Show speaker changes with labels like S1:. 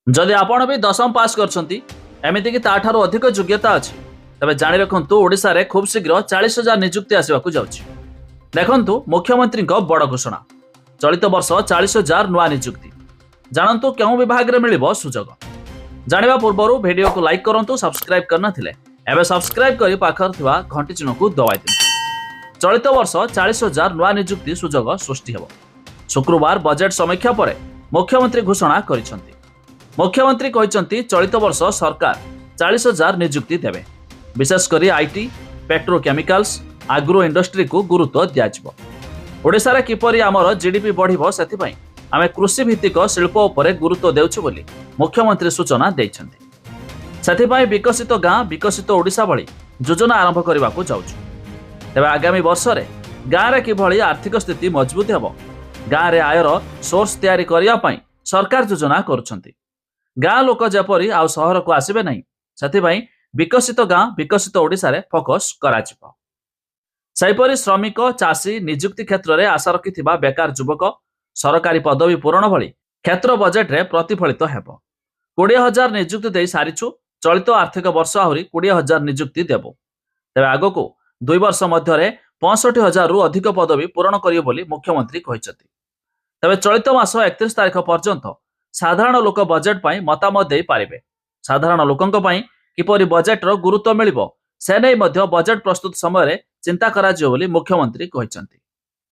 S1: जदि आपण भी दशम पास करमती ताठार अधिक योग्यता अच्छी तेज जाणी रखु ओडिशा रे खूब शीघ्र 40,000 निजुक्ति आसवाक जाउछि। देखंतु मुख्यमंत्री बड़ घोषणा चलित वर्ष 40,000 नुआ निजुक्ति जानतु क्यों विभाग में मिलिबो सुजोग जानिबा पूर्व वीडियो को लाइक करंतु सब्सक्राइब करना थिले एबे सब्सक्राइब करी पाखर थिबा घंटी चिन्ह को दबाई दियंतु। चलित वर्ष 40,000 नुआ निजुक्ति सुजोग सृष्टि हेबो। शुक्रवार बजेट समीक्षा पर मुख्यमंत्री घोषणा करिसंती। मुख्यमंत्री कहते चलित वर्ष सरकार 40,000 निजुक्ति देवे। विशेषकर आईटी पेट्रोकेमिकल्स आग्रो इंडस्ट्री को गुरुत्व दिज्व। ओडिशा रे किपरि आमर जीडीपी बढ़िबो सेथिपई आमे कृषि भित्तिक शिल्प उपरे गुरुत्व देउछु बोली मुख्यमंत्री सूचना दैछन्ति। सेथिपई विकसित गाँ विकसित ओडिशा भली योजना आरंभ करबाकू जाउछु। तेबे आगामी वर्ष रे गाँ रे किभली आर्थिक स्थिति मजबूत हेबो गाँ रे आयर सोर्स तैयारी करिया पई सरकार योजना करूछन्ति। गाँ लोक जेपरी आउ सहर को आसबे नहीं सेथिपई विकसित गाँ विकसित ओडिशा रे फोकस कराजिबो। सेहिपरि श्रमिक चाषी निजुक्ति क्षेत्र में आशा रखिथिबा बेकार युवक सरकारी पदवी पूरण भली क्षेत्र बजेट रे प्रतिफलित हेबो। 20,000 निजुक्ति दे सारिछु। चलित आर्थिक वर्ष आहुरी 20,000 निजुक्ति देबो। तेबे आगको 2 वर्ष मध्य 65,000 रु अधिक पदवी पूरण करियो बोली मुख्यमंत्री कहिसथि। तेबे चलित मास 31 तारिख पर्यंत साधारण लोक बजेट पाई मतामत दे पारिबे। साधारण लोकंक पाई किपरि बजेट रो गुरुत्व मिलिबो से नै मध्य बजेट प्रस्तुत समय चिंता कराजियो बोली मुख्यमंत्री कहिसथि।